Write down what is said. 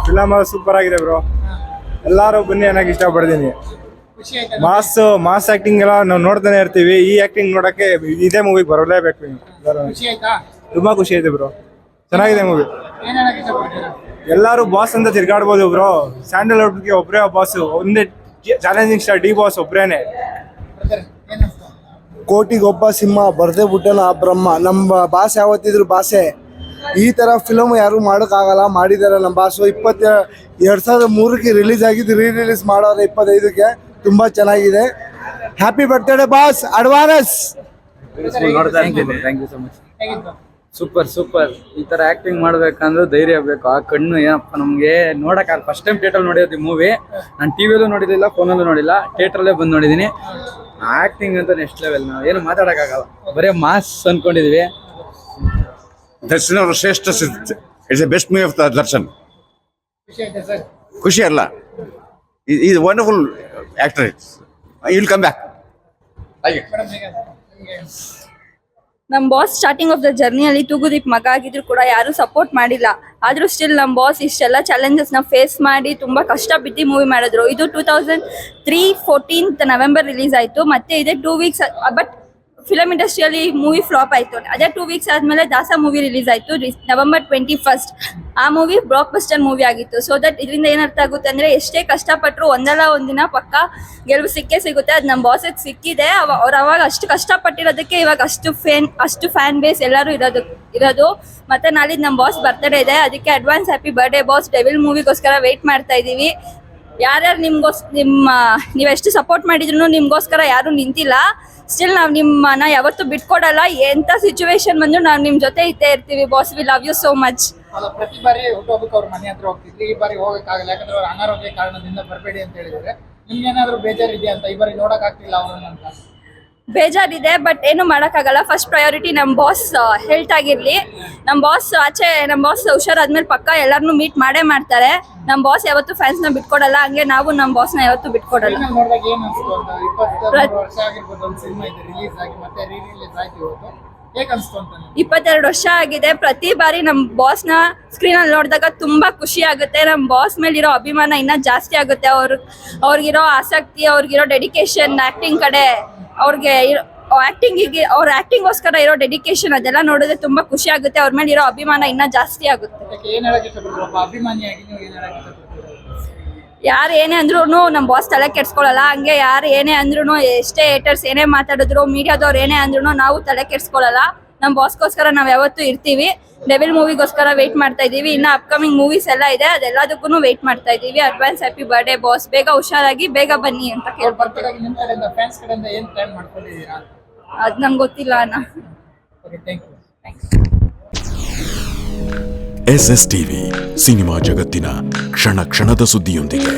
Film super ಆಗಿದೆ bro. ಎಲ್ಲಾರು ಬನ್ನಿ ಅನ್ನಕ್ಕೆ ಇಷ್ಟಪಡ್ತೀನಿ. ಮಾಸ್ ಆಕ್ಟಿಂಗ್ ಎಲ್ಲ ನಾವು ನೋಡ್ತಾನೆ ಇರ್ತೀವಿ. ಈ ಆಕ್ಟಿಂಗ್ ನೋಡಕ್ಕೆ ಇದೇ ಮೂವಿಗೆ ಬರಲೇಬೇಕು. ತುಂಬಾ ಖುಷಿ ಆಯ್ತು ಬ್ರೋ. ಚೆನ್ನಾಗಿದೆ ಮೂವಿ. ಎಲ್ಲಾರು ಬಾಸ್ ಅಂತ ತಿರ್ಗಾಡ್ಬೋದು ಬ್ರೋ. ಸ್ಯಾಂಡಲ್ವುಡ್ಗೆ ಒಬ್ಬರೇ ಬಾಸ್. ಒಂದೇ ಚಾಲೆಂಜಿಂಗ್ ಸ್ಟಾರ್ ಡಿ ಬಾಸ್ ಒಬ್ರೇನೆ. ಕೋಟಿಗೊಬ್ಬ ಸಿಂಹ ಬರ್ದೇ ಬಿಟ್ಟನ ಬ್ರಹ್ಮ. ನಮ್ಮ ಬಾಸ್ ಯಾವತ್ತಿದ್ರು ಬಾಸೆ. ಈ ತರ ಫಿಲಮ್ ಯಾರು ಮಾಡೋಕ್ಕಾಗಲ್ಲ, ಮಾಡಿದ್ದಾರೆ ನಮ್ಮ ಬಾಸು. 2003ಕ್ಕೆ ರಿಲೀಸ್ ಆಗಿದ್ದು, ರಿಲೀಸ್ ಮಾಡೋರು 25ಕ್ಕೆ. ತುಂಬಾ ಚೆನ್ನಾಗಿದೆ. Happy birthday boss, advance. Thank you so much. Super. ಈ ತರ ಆಕ್ಟಿಂಗ್ ಮಾಡ್ಬೇಕಂದ್ರೆ ಧೈರ್ಯ ಬೇಕು. ಆ ಕಣ್ಣು ಏನಪ್ಪ ನಮ್ಗೆ ನೋಡಕ್ ಫಸ್ಟ್ ಟೈಮ್ ಥಿಯೇಟರ್ ನೋಡಿದ್ವಿ ಮೂವಿ. ನಾನು ಟಿವಿಯಲ್ಲೂ ನೋಡಿದಿಲ್ಲ, ಫೋನಲ್ಲೂ ನೋಡಿಲ್ಲ, ಥಿಯೇಟರ್ಲ್ಲೇ ಬಂದು ನೋಡಿದೀನಿ. ಆಕ್ಟಿಂಗ್ ಅಂತ ನೆಕ್ಸ್ಟ್ ಲೆವೆಲ್. ನಾವು ಏನು ಮಾತಾಡಕ್ಕಾಗಲ್ಲ, ಬರೇ ಮಾಸ್ ಅನ್ಕೊಂಡಿದೀವಿ. ದರ್ಶನ್ ಅವರು ಶ್ರೇಷ್ಠ. It's a best movie of the Darshan. ಖುಷಿ ಅಲ್ಲ, is wonderful actor. Will come back. ನಮ್ಮ ಬಾಸ್ ಸ್ಟಾರ್ಟಿಂಗ್ ಆಫ್ ದ ಜರ್ನಿಯಲ್ಲಿ ತೂಗುದೀಪ್ ಮಗ ಆಗಿದ್ರು ಕೂಡ ಯಾರು ಸಪೋರ್ಟ್ ಮಾಡಿಲ್ಲ. ಆದ್ರೂ ಸ್ಟಿಲ್ ನಮ್ಮ ಬಾಸ್ ಇಷ್ಟೆಲ್ಲ ಚಾಲೆಂಜಸ್ನ ಫೇಸ್ ಮಾಡಿ ತುಂಬಾ ಕಷ್ಟ ಬಿದ್ದು ಮೂವಿ ಮಾಡಿದ್ರು. ಇದು 2014 ನವೆಂಬರ್ ರಿಲೀಸ್ ಆಯ್ತು. ಮತ್ತೆ ಇದೆ 2 ವೀಕ್ಸ್. ಬಟ್ ಫಿಲಮ್ ಇಂಡಸ್ಟ್ರಿಯಲ್ಲಿ ಮೂವಿ ಫ್ಲಾಪ್ ಆಯ್ತು. ಅದೇ 2 ವೀಕ್ಸ್ ಆದ್ಮೇಲೆ ದಾಸ ಮೂವಿ ರಿಲೀಸ್ ಆಯ್ತು November 21. ಆ ಮೂವಿ ಬ್ಲಾಕ್ ಬಸ್ಟರ್ ಮೂವಿ ಆಗಿತ್ತು. ಸೊ ದಟ್ ಇದರಿಂದ ಏನರ್ಥ ಆಗುತ್ತೆ ಅಂದ್ರೆ, ಎಷ್ಟೇ ಕಷ್ಟಪಟ್ಟರು ಒಂದಲ್ಲ ಒಂದಿನ ಪಕ್ಕ ಗೆಲುವು ಸಿಕ್ಕೇ ಸಿಗುತ್ತೆ. ಅದು ನಮ್ಮ ಬಾಸಿಗೆ ಸಿಕ್ಕಿದೆ. ಅವ್ರು ಅವಾಗ ಅಷ್ಟು ಕಷ್ಟಪಟ್ಟಿರೋದಕ್ಕೆ ಇವಾಗ ಅಷ್ಟು ಫ್ಯಾನ್ ಬೇಸ್ ಎಲ್ಲರೂ ಇರೋದು. ಮತ್ತೆ ನಾಳಿದ್ದು ನಮ್ಮ ಬಾಸ್ ಬರ್ತಡೇ ಇದೆ. ಅದಕ್ಕೆ advance happy birthday boss. Devil ಮೂವಿಗೋಸ್ಕರ ವೆಯ್ಟ್ ಮಾಡ್ತಾ ಇದ್ದೀವಿ. ಯಾರ್ಯಾರು ನೀವೆಷ್ಟು ಸಪೋರ್ಟ್ ಮಾಡಿದ್ರು ನಿಮ್ಗೋಸ್ಕರ ಯಾರು ನಿಂತಿಲ್ಲ. ಸ್ಟಿಲ್ ನಾವು ನಿಮ್ಮನ್ನ ಯಾವತ್ತೂ ಬಿಟ್ಕೊಡಲ್ಲ. ಎಂಥ ಸಿಚುವೇಶನ್ ಬಂದ್ರು ನಾವು ನಿಮ್ಮ ಜೊತೆ ಇದ್ದೇ ಇರ್ತೀವಿ boss. We love you so much. ಪ್ರತಿ ಬಾರಿ ಹುಟ್ಟುಹಬ್ಬಕ್ಕೆ ಅವ್ರ ಮನೆ ಹತ್ರ ಹೋಗ್ತಿದ್ವಿ. ಈ ಬಾರಿ ಹೋಗಕ್ಕಾಗಲ್ಲ, ಯಾಕಂದ್ರೆ ಅವ್ರ ಅನಾರೋಗ್ಯ ಕಾರಣದಿಂದ ಬರಬೇಡಿ ಅಂತ ಹೇಳಿದ್ರೆ. ನಿಮ್ಗೆ ಏನಾದ್ರು ಬೇಜಾರಿದೆಯಾ ಅಂತ? ಈ ಬಾರಿ ನೋಡಕ್ ಆಗ್ತಿಲ್ಲ ಅವ್ರನ್ನ ಅಂತ? ಬೇಜಾರಿದೆ, ಬಟ್ ಏನು ಮಾಡೋಕ್ಕಾಗಲ್ಲ. ಫಸ್ಟ್ ಪ್ರಯಾರಿಟಿ ನಮ್ಮ ಬಾಸ್ ಹೆಲ್ತ್ ಆಗಿರಲಿ. ನಮ್ಮ ಬಾಸ್ ಹುಷಾರಾದ್ಮೇಲೆ ಪಕ್ಕ ಎಲ್ಲರನ್ನೂ ಮೀಟ್ ಮಾಡೇ ಮಾಡ್ತಾರೆ. ನಮ್ಮ ಬಾಸ್ ಯಾವತ್ತೂ ಫ್ಯಾನ್ಸ್ನ ಬಿಟ್ಕೊಡಲ್ಲ. ಹಂಗೆ ನಾವು ನಮ್ಮ ಬಾಸ್ನ ಯಾವತ್ತೂ ಬಿಟ್ಕೊಡಲ್ಲ. ನೋಡಿದಾಗ ಏನು ಅನ್ಸ್ತು ಅಂತ? 22 ವರ್ಷ ಆಗಿರ್ಬೋದು ಒಂದು ಸಿನಿಮಾ ಇದೆ ರಿಲೀಸ್ ಆಗಿ, ಮತ್ತೆ ರಿಲೀಸ್ ಆಯ್ತು ಇವತ್ತು. ಹೇಗೆ ಅನ್ಸ್ತು ಅಂತ? 22 ವರ್ಷ ಆಗಿದೆ. ಪ್ರತಿ ಬಾರಿ ನಮ್ಮ ಬಾಸ್ನ ಸ್ಕ್ರೀನಲ್ಲಿ ನೋಡಿದಾಗ ತುಂಬಾ ಖುಷಿ ಆಗುತ್ತೆ. ನಮ್ಮ ಬಾಸ್ ಮೇಲಿರೋ ಅಭಿಮಾನ ಇನ್ನೂ ಜಾಸ್ತಿ ಆಗುತ್ತೆ. ಅವ್ರಿಗಿರೋ ಆಸಕ್ತಿ, ಅವ್ರಿಗಿರೋ ಡೆಡಿಕೇಶನ್ ಆಕ್ಟಿಂಗ್ ಕಡೆ, ಅವ್ರಿಗೆ ಅವ್ರ ಆಕ್ಟಿಂಗ್ಗೋಸ್ಕರ ಇರೋ ಡೆಡಿಕೇಶನ್, ಅದೆಲ್ಲ ನೋಡಿದ್ರೆ ತುಂಬಾ ಖುಷಿ ಆಗುತ್ತೆ. ಅವ್ರ ಮೇಲೆ ಇರೋ ಅಭಿಮಾನ ಇನ್ನೂ ಜಾಸ್ತಿ ಆಗುತ್ತೆ. ಯಾರು ಏನೇ ಅಂದ್ರೂ ನಮ್ಮ ಬಾಸ್ ತಲೆ ಕೆಡ್ಸ್ಕೊಳಲ್ಲ. ಹಂಗೆ ಯಾರು ಏನೇ ಅಂದ್ರೂ, ಎಷ್ಟೇ ಹೇಟರ್ಸ್ ಏನೇ ಮಾತಾಡಿದ್ರು, ಮೀಡಿಯಾದವ್ರು ಏನೇ ಅಂದ್ರೂ ನಾವು ತಲೆ ಕೆಡ್ಸ್ಕೊಳಲ್ಲ. ನಮ್ಮ ಬಾಸ್ಗೋಸ್ಕರ ನಾವು ಯಾವತ್ತೂ ಇರ್ತೀವಿ. ಡೆವಿಲ್ ಮೂವಿಗೋಸ್ಕರ ವೆಯ್ಟ್ ಮಾಡ್ತಾ ಇದೀವಿ. ಇನ್ನು ಅಪ್ಕಮಿಂಗ್ ಮೂವೀಸ್ ಎಲ್ಲ ಇದೆ, ಅದೆಲ್ಲದಕ್ಕೂ ವೆಯ್ಟ್ ಮಾಡ್ತಾ ಇದೀವಿ. Advance happy birthday boss. ಬೇಗ ಹುಷಾರಾಗಿ ಬೇಗ ಬನ್ನಿ ಅಂತ ಕೇಳ್ಕೊಳ್ತೀವಿ. ಅದು ನಂಗೆ ಗೊತ್ತಿಲ್ಲ ಅಣ್ಣ. SS TV ಸಿನಿಮಾ ಜಗತ್ತಿನ ಕ್ಷಣ ಕ್ಷಣದ ಸುದ್ದಿಯೊಂದಿಗೆ.